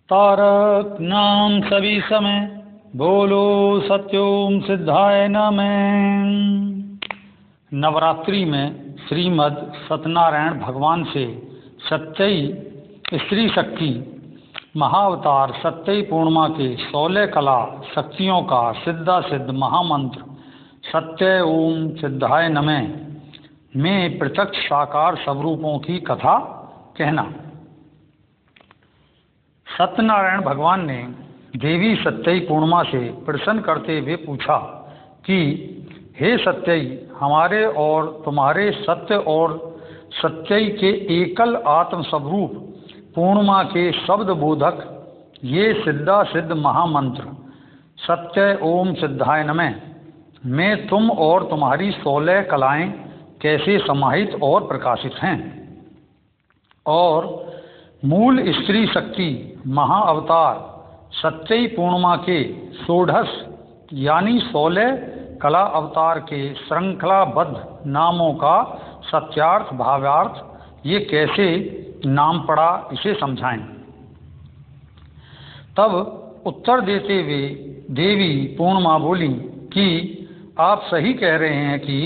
तारक नाम सभी समय बोलो सत्योम सिद्धाय नमः। नवरात्रि में श्रीमद् सत्यनारायण भगवान से सत्यई स्त्री शक्ति महाअवतार सत्यई पूर्णिमा के 16 कला शक्तियों का सिद्धा सिद्ध महामंत्र सत्य ओम सिद्धाय नमः में प्रत्यक्ष साकार स्वरूपों की कथा कहना। सत्यनारायण भगवान ने देवी सत्यई पूर्णिमा से प्रसन्न करते हुए पूछा कि हे सत्यई, हमारे और तुम्हारे सत्य और सत्यई के एकल आत्म स्वरूप पूर्णिमा के शब्द बोधक ये सिद्धा सिद्ध महामंत्र सत्य ओम सिद्धाय नमः में तुम और तुम्हारी 16 कलाएं कैसे समाहित और प्रकाशित हैं, और मूल स्त्री शक्ति महाअवतार सत्यई पूर्णिमा के षोडश यानी 16 कला अवतार के श्रृंखलाबद्ध नामों का सत्यार्थ भावार्थ ये कैसे नाम पड़ा, इसे समझाएं। तब उत्तर देते हुए देवी पूर्णिमा बोली कि आप सही कह रहे हैं कि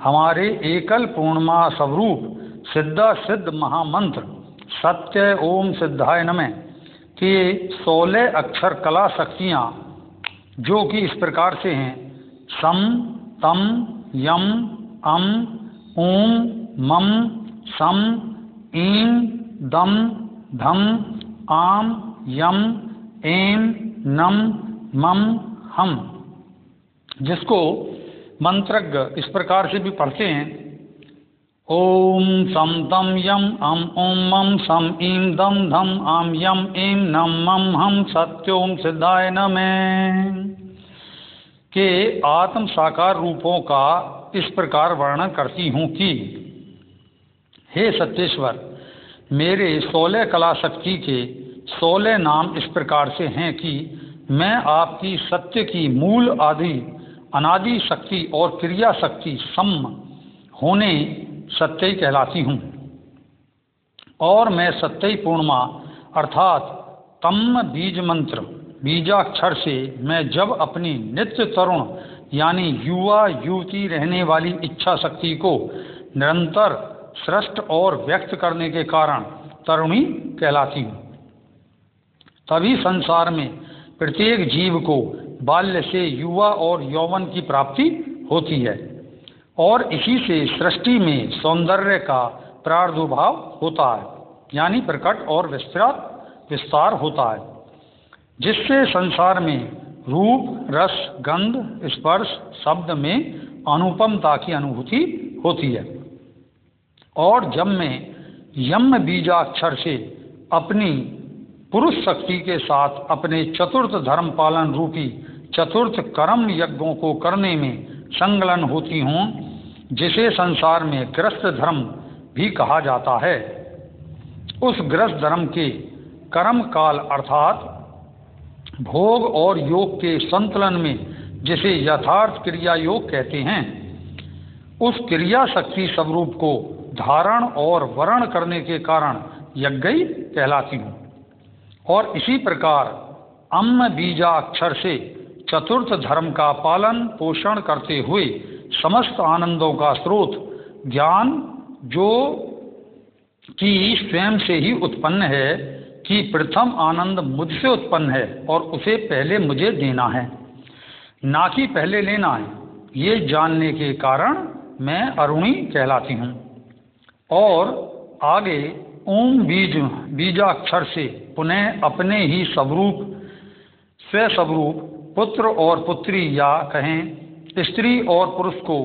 हमारे एकल पूर्णिमा स्वरूप सिद्धा सिद्ध महामंत्र सत्य ओम सिद्धाय नमः के 16 अक्षर कला शक्तियाँ जो कि इस प्रकार से हैं सम तम यम अम ओम मम सम ईम दम धम आम यम एम नम मम हम, जिसको मंत्रज्ञ इस प्रकार से भी पढ़ते हैं ओम सम तम यम अम ओम मम सम ईम दम धम आम यम एम नम मम हम सत्योम सिद्धाय नमः के आत्म साकार रूपों का इस प्रकार वर्णन करती हूँ कि हे सत्येश्वर, मेरे 16 कला शक्ति के 16 नाम इस प्रकार से हैं कि मैं आपकी सत्य की मूल आदि अनादि शक्ति और क्रिया शक्ति सम होने सत्यई कहलाती हूँ, और मैं सत्यई पूर्णिमा अर्थात तम बीज मंत्र बीजाक्षर से मैं जब अपनी नित्य तरुण यानी युवा युवती रहने वाली इच्छा शक्ति को निरंतर सृष्ट और व्यक्त करने के कारण तरुणी कहलाती हूँ। तभी संसार में प्रत्येक जीव को बाल्य से युवा और यौवन की प्राप्ति होती है, और इसी से सृष्टि में सौंदर्य का प्रादुर्भाव होता है यानी प्रकट और विस्तार होता है, जिससे संसार में रूप रस गंध स्पर्श शब्द में अनुपमता की अनुभूति होती है। और जब मैं यम बीजाक्षर से अपनी पुरुष शक्ति के साथ अपने चतुर्थ धर्म पालन रूपी चतुर्थ कर्म यज्ञों को करने में संलग्न होती हूँ, जिसे संसार में ग्रस्त धर्म भी कहा जाता है, उस ग्रस्त धर्म के कर्म काल अर्थात भोग और योग के संतुलन में जिसे यथार्थ क्रिया योग कहते हैं, उस क्रिया शक्ति स्वरूप को धारण और वर्ण करने के कारण यज्ञई कहलाती हूँ। और इसी प्रकार अम्म बीजाक्षर से चतुर्थ धर्म का पालन पोषण करते हुए समस्त आनंदों का स्रोत ज्ञान जो कि स्वयं से ही उत्पन्न है कि प्रथम आनंद मुझसे उत्पन्न है और उसे पहले मुझे देना है, ना कि पहले लेना है, ये जानने के कारण मैं अरुणी कहलाती हूँ। और आगे ओम बीजाक्षर से पुनः अपने ही स्वरूप स्वस्वरूप पुत्र और पुत्री या कहें स्त्री और पुरुष को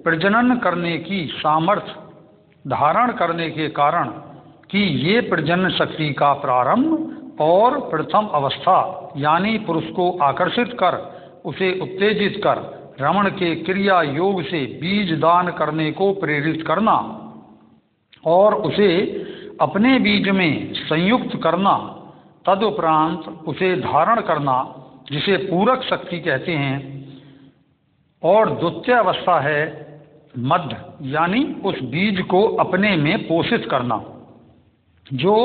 प्रजनन करने की सामर्थ्य धारण करने के कारण कि ये प्रजनन शक्ति का प्रारंभ और प्रथम अवस्था यानी पुरुष को आकर्षित कर उसे उत्तेजित कर रमण के क्रिया योग से बीज दान करने को प्रेरित करना और उसे अपने बीज में संयुक्त करना, तदुपरांत उसे धारण करना जिसे पूरक शक्ति कहते हैं, और द्वितीय अवस्था है मध्य यानी उस बीज को अपने में पोषित करना जो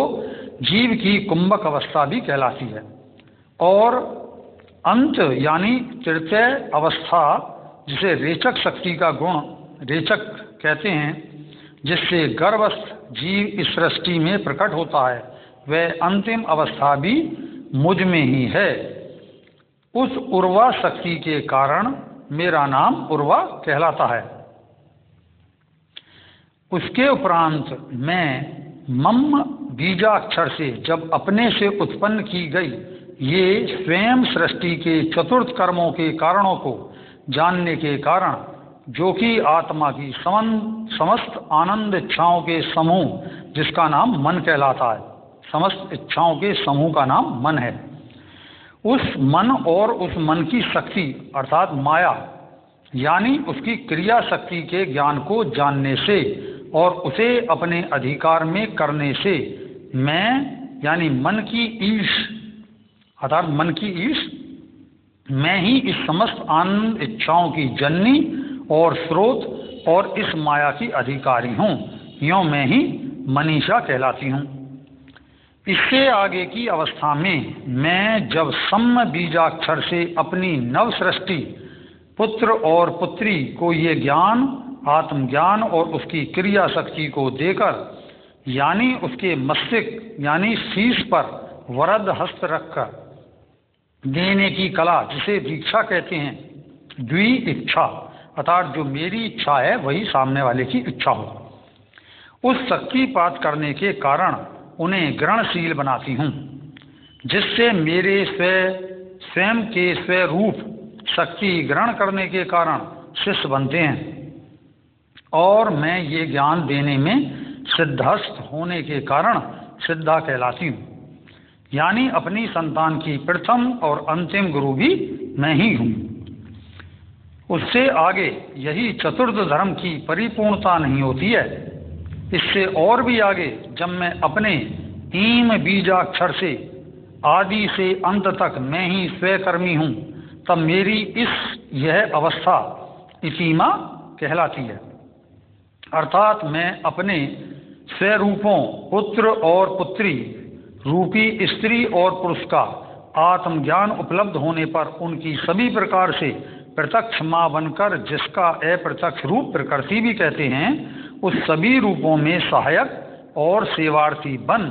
जीव की कुंभक अवस्था भी कहलाती है। और अंत यानी तृतीय अवस्था, जिसे रेचक शक्ति का गुण रेचक कहते हैं, जिससे गर्भस्थ जीव इस सृष्टि में प्रकट होता है, वह अंतिम अवस्था भी मुझ में ही है। उस उर्वा शक्ति के कारण मेरा नाम उर्वा कहलाता है। उसके उपरांत मैं मम बीजाक्षर से जब अपने से उत्पन्न की गई ये स्वयं सृष्टि के चतुर्थ कर्मों के कारणों को जानने के कारण, जो कि आत्मा की समस्त आनंद इच्छाओं के समूह, जिसका नाम मन कहलाता है, समस्त इच्छाओं के समूह का नाम मन है, उस मन और उस मन की शक्ति अर्थात माया यानी उसकी क्रिया शक्ति के ज्ञान को जानने से और उसे अपने अधिकार में करने से मैं यानी मन की ईश अर्थात मन की ईश मैं ही इस समस्त आनंद इच्छाओं की जननी और स्रोत और इस माया की अधिकारी हूँ। यों मैं ही मनीषा कहलाती हूँ। इससे आगे की अवस्था में मैं जब सम्म बीजाक्षर से अपनी नव सृष्टि पुत्र और पुत्री को ये ज्ञान आत्मज्ञान और उसकी क्रिया शक्ति को देकर, यानी उसके मस्तिष्क यानी शीश पर वरद हस्त रखकर देने की कला, जिसे दीक्षा कहते हैं, द्वि इच्छा अर्थात जो मेरी इच्छा है वही सामने वाले की इच्छा हो, उस शक्ति पात करने के कारण उन्हें ग्रहणशील बनाती हूँ, जिससे मेरे स्वयं के स्वरूप शक्ति ग्रहण करने के कारण शिष्य बनते हैं। और मैं ये ज्ञान देने में सिद्धस्थ होने के कारण सिद्धा कहलाती हूँ, यानी अपनी संतान की प्रथम और अंतिम गुरु भी मैं ही हूँ। उससे आगे यही चतुर्थ धर्म की परिपूर्णता नहीं होती है। इससे और भी आगे जब मैं अपने ईम बीजाक्षर से आदि से अंत तक मैं ही स्वयंकर्मी हूँ, तब मेरी यह अवस्था इतिमा कहलाती है। अर्थात मैं अपने स्वरूपों पुत्र और पुत्री रूपी स्त्री और पुरुष का आत्मज्ञान उपलब्ध होने पर उनकी सभी प्रकार से प्रत्यक्ष माँ बनकर, जिसका अप्रत्यक्ष रूप प्रकृति भी कहते हैं, उस सभी रूपों में सहायक और सेवार्थी बन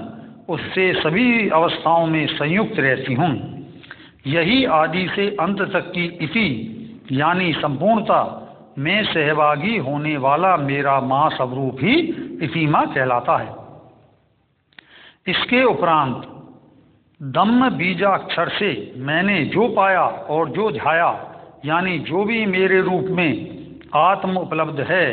उससे सभी अवस्थाओं में संयुक्त रहती हूँ। यही आदि से अंत तक की इति यानी संपूर्णता में सहभागी होने वाला मेरा माँ स्वरूप ही इतिमा कहलाता है। इसके उपरांत दम्म बीजाक्षर से मैंने जो पाया और जो झाया, यानी जो भी मेरे रूप में आत्म उपलब्ध है,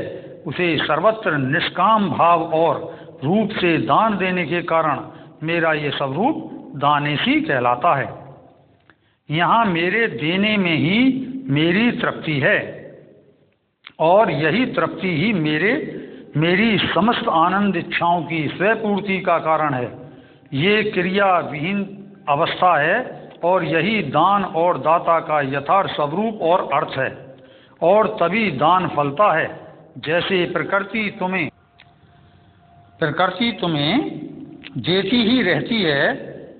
उसे सर्वत्र निष्काम भाव और रूप से दान देने के कारण मेरा ये स्वरूप दानेशी कहलाता है। यहाँ मेरे देने में ही मेरी तृप्ति है और यही तृप्ति ही मेरी समस्त आनंद इच्छाओं की स्वपूर्ति का कारण है। ये क्रिया विहीन अवस्था है और यही दान और दाता का यथार्थ स्वरूप और अर्थ है। और तभी दान फलता है, जैसे प्रकृति तुम्हें देती ही रहती है,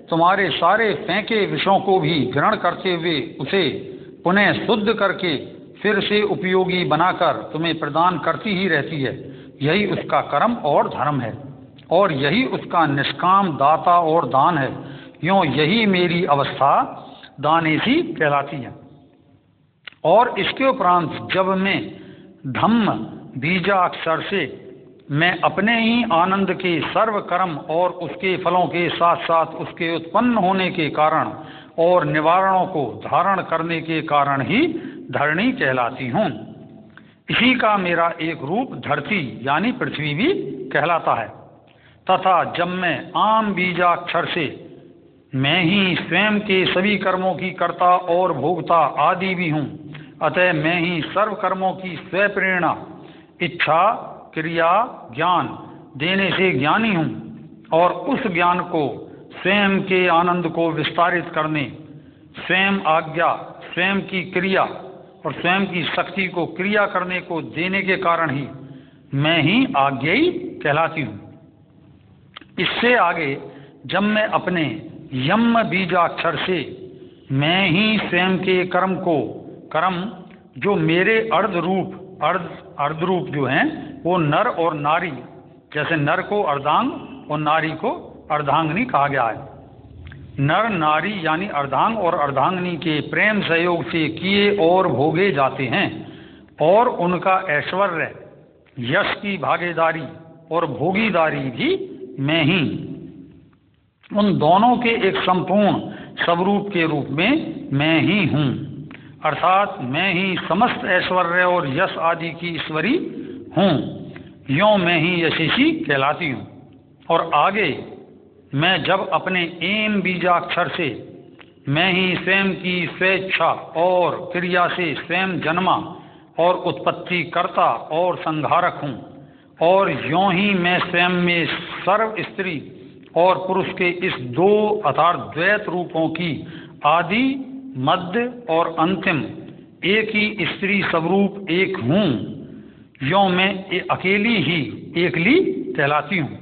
तुम्हारे सारे फेंके विषयों को भी ग्रहण करते हुए उसे पुनः शुद्ध करके फिर से उपयोगी बनाकर तुम्हें प्रदान करती ही रहती है। यही उसका कर्म और धर्म है और यही उसका निष्काम दाता और दान है। यों यही मेरी अवस्था दानेशी कहलाती है। और इसके उपरांत जब मैं धम्म बीजाक्षर से मैं अपने ही आनंद के सर्व कर्म और उसके फलों के साथ साथ उसके उत्पन्न होने के कारण और निवारणों को धारण करने के कारण ही धरणी कहलाती हूँ। इसी का मेरा एक रूप धरती यानी पृथ्वी भी कहलाता है। तथा जब मैं आम बीजाक्षर से मैं ही स्वयं के सभी कर्मों की कर्ता और भोगता आदि भी हूँ, अतः मैं ही सर्व कर्मों की स्वप्रेरणा इच्छा क्रिया ज्ञान देने से ज्ञानी हूँ और उस ज्ञान को स्वयं के आनंद को विस्तारित करने, स्वयं आज्ञा, स्वयं की क्रिया और स्वयं की शक्ति को क्रिया करने को देने के कारण ही मैं ही आज्ञेयी कहलाती हूँ। इससे आगे जब मैं अपने यम बीजाक्षर से मैं ही स्वयं के कर्म जो मेरे अर्धरूप जो हैं वो नर और नारी, जैसे नर को अर्धांग और नारी को अर्धांगिनी कहा गया है। नर नारी यानी अर्धांग और अर्धांगिनी के प्रेम सहयोग से किए और भोगे जाते हैं और उनका ऐश्वर्य, यश की भागीदारी और भोगीदारी भी मैं ही, उन दोनों के एक संपूर्ण स्वरूप के रूप में मैं ही हूँ। अर्थात मैं ही समस्त ऐश्वर्य और यश आदि की ईश्वरी हूँ। यों मैं ही यशीसी कहलाती हूँ। और आगे मैं जब अपने एम बीजाक्षर से मैं ही स्वयं की स्वेच्छा और क्रिया से स्वयं जन्मा और उत्पत्ति करता और संहारक हूँ, और यों ही मैं स्वयं में सर्व स्त्री और पुरुष के इस दो अर्थात द्वैत रूपों की आदि, मध्य और अंतिम एक ही स्त्री स्वरूप एक हूँ। यों मैं एकली कहलाती हूँ।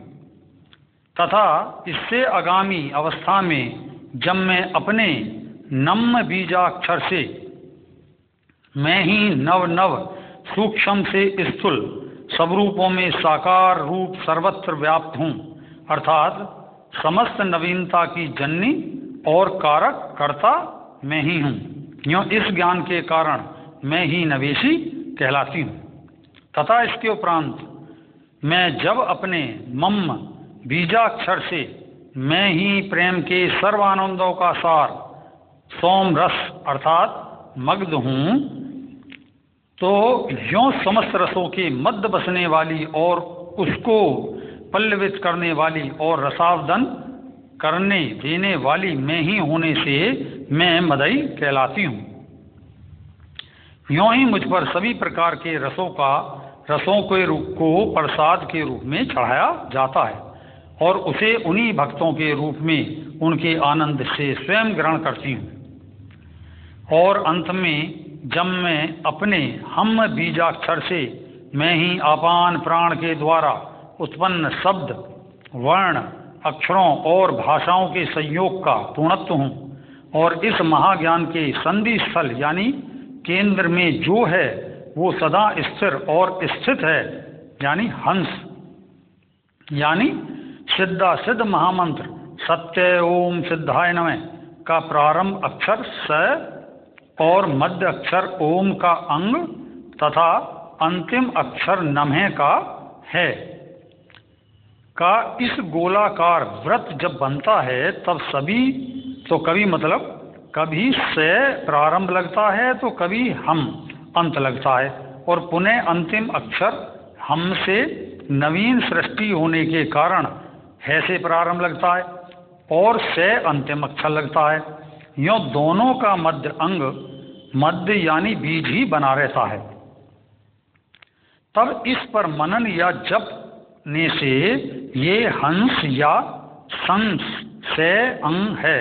तथा इससे आगामी अवस्था में जब मैं अपने नम बीजाक्षर से मैं ही नव सूक्ष्म से स्थूल स्वरूपों में साकार रूप सर्वत्र व्याप्त हूँ, अर्थात समस्त नवीनता की जननी और कारक कर्ता मैं ही हूँ। यों इस ज्ञान के कारण मैं ही नवेशी कहलाती हूँ। तथा इसके उपरांत मैं जब अपने मम बीजाक्षर से मैं ही प्रेम के सर्वानंदों का सार सोम रस अर्थात मग्ध हूँ, तो यों समस्त रसों के मध्य बसने वाली और उसको पल्लवित करने वाली और रसावदन करने देने वाली मैं ही होने से मैं मदई कहलाती हूँ। यों ही मुझ पर सभी प्रकार के रसों के रूप को प्रसाद के रूप में चढ़ाया जाता है और उसे उन्हीं भक्तों के रूप में उनके आनंद से स्वयं ग्रहण करती हूँ। और अंत में जब मैं अपने हम बीजाक्षर से मैं ही आपान प्राण के द्वारा उत्पन्न शब्द, वर्ण, अक्षरों और भाषाओं के संयोग का पूर्णत्व हूँ, और इस महाज्ञान के संधि स्थल यानी केंद्र में जो है वो सदा स्थिर और स्थित है, यानी हंस, यानी सिद्धा सिद्ध महामंत्र सत्य ओम सिद्धाय नमः का प्रारंभ अक्षर स और मध्य अक्षर ओम का अंग तथा अंतिम अक्षर नमः का है का इस गोलाकार व्रत जब बनता है तब कभी से प्रारंभ लगता है तो कभी हम अंत लगता है, और पुनः अंतिम अक्षर हम से नवीन सृष्टि होने के कारण है से प्रारंभ लगता है और से अंतिम अक्षर लगता है। यों दोनों का मध्य यानी बीज ही बना रहता है। तब इस पर मनन या जपने से ये हंस या संस से अंग है,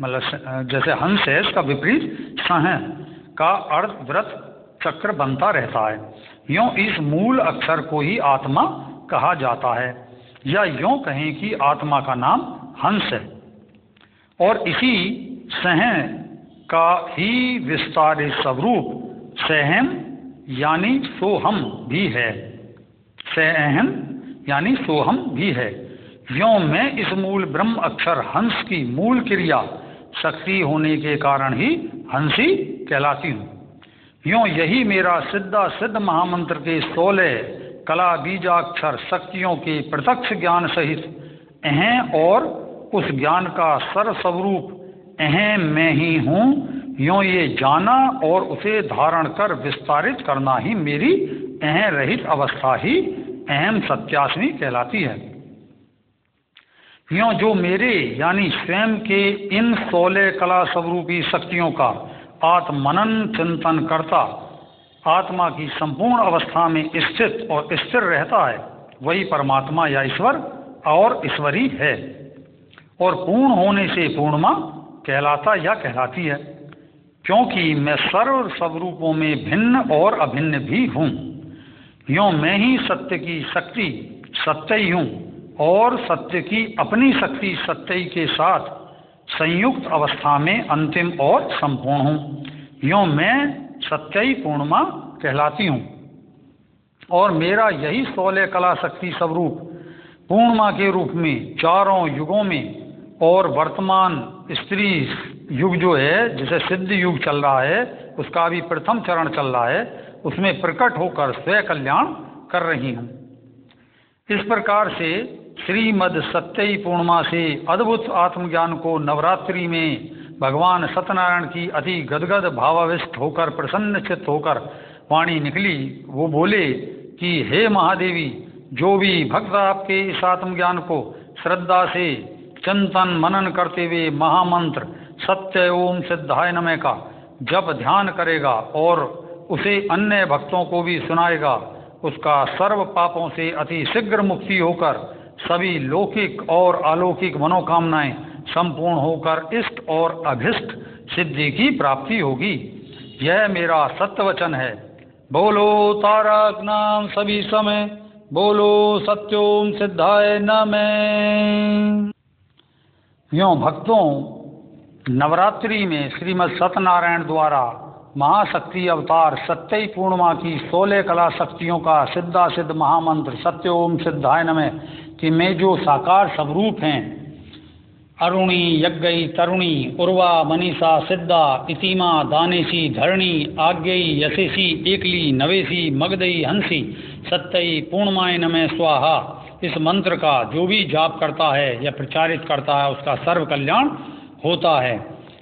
मतलब जैसे हंस है इसका विपरीत सह का अर्थ व्रत चक्र बनता रहता है। यों इस मूल अक्षर को ही आत्मा कहा जाता है, या यों कहें कि आत्मा का नाम हंस है, और इसी सह का ही विस्तारित स्वरूप सहम यानी सोहम भी है, सहम यानी सोहम भी है। यों मैं इस मूल ब्रह्म अक्षर हंस की मूल क्रिया शक्ति होने के कारण ही हंसी कहलाती हूँ। यों यही मेरा सिद्ध महामंत्र के 16 कला बीजाक्षर शक्तियों के प्रत्यक्ष ज्ञान सहित अहं और उस ज्ञान का सर्वस्वरूप अहं मैं ही हूँ। यों ये जाना और उसे धारण कर विस्तारित करना ही मेरी अहं रहित अवस्था ही अहम सत्यास्मी कहलाती है। यों जो मेरे यानी स्वयं के इन 16 कला स्वरूपी शक्तियों का आत्मनन चिंतन करता आत्मा की संपूर्ण अवस्था में स्थित और स्थिर रहता है, वही परमात्मा या ईश्वर और ईश्वरी है, और पूर्ण होने से पूर्णमा कहलाता या कहलाती है, क्योंकि मैं सर्व स्वरूपों में भिन्न और अभिन्न भी हूँ। यों मैं ही सत्य की शक्ति सत्य ही हूँ और सत्य की अपनी शक्ति सत्यई के साथ संयुक्त अवस्था में अंतिम और संपूर्ण हूँ। यूँ मैं सत्यई पूर्णिमा कहलाती हूँ और मेरा यही 16 कला शक्ति स्वरूप पूर्णिमा के रूप में चारों युगों में और वर्तमान स्त्री युग जो है, जैसे सिद्ध युग चल रहा है, उसका भी प्रथम चरण चल रहा है, उसमें प्रकट होकर स्वयं कल्याण कर रही हूँ। इस प्रकार से श्रीमद् सत्यई पूर्णिमा से अद्भुत आत्मज्ञान को नवरात्रि में भगवान सत्यनारायण की अति गदगद भावाविष्ट होकर प्रसन्न चित्त होकर वाणी निकली। वो बोले कि हे महादेवी, जो भी भक्त आपके इस आत्मज्ञान को श्रद्धा से चिंतन मनन करते हुए महामंत्र सत्य ओम सिद्धाय नमः का जप ध्यान करेगा और उसे अन्य भक्तों को भी सुनाएगा, उसका सर्व पापों से अति शीघ्र मुक्ति होकर सभी लौकिक और अलौकिक मनोकामनाएं संपूर्ण होकर इष्ट और अभिष्ट सिद्धि की प्राप्ति होगी। यह मेरा सत्य वचन है। बोलो तारक नाम सभी समय, बोलो सत्योम सिद्धाय नमः। यों भक्तों, नवरात्रि में श्रीमद् सत्यनारायण द्वारा महाशक्ति अवतार सत्यई पूर्णिमा की 16 कला शक्तियों का सिद्धा सिद्ध महामंत्र सत्य ओम सिद्धाय नमः कि में जो साकार स्वरूप हैं, अरुणी यज्ञई तरुणी उर्वा मनीषा सिद्धा इतिमा दानेशी धरणी आज्ञई यशेषी एकली नवेशी मगधई हंसी सत्यई पूर्णमाय नमः स्वाहा। इस मंत्र का जो भी जाप करता है या प्रचारित करता है उसका सर्व कल्याण होता है।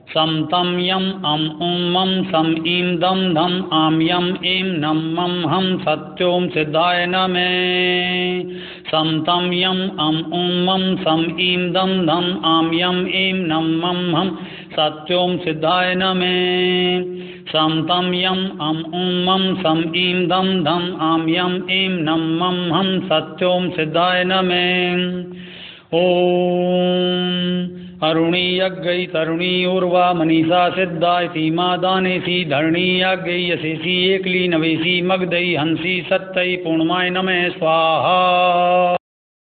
सम तम यम अम उम मम सम ईम दम धम आम यम एम नम मम हम सत्योम सिद्धाय नमः। सम तम यम अम उम मम सम ईम दम धम आम यम एम नम मम हम सत्योम सिद्धाय नमः। सम तम यम अम उम मम सम ईम दम धम आम यम एम नम मम हम सत्योम सिद्धाय नमः। ओम अरुणी यज्ञई तरुणी उर्वा मनीषा सिद्धा इतिमा दानेशी धरणी यज्ञई यशेषी एकली नवेशी मगधई हंसी सत्यई पूर्णमाय नमः स्वाहा।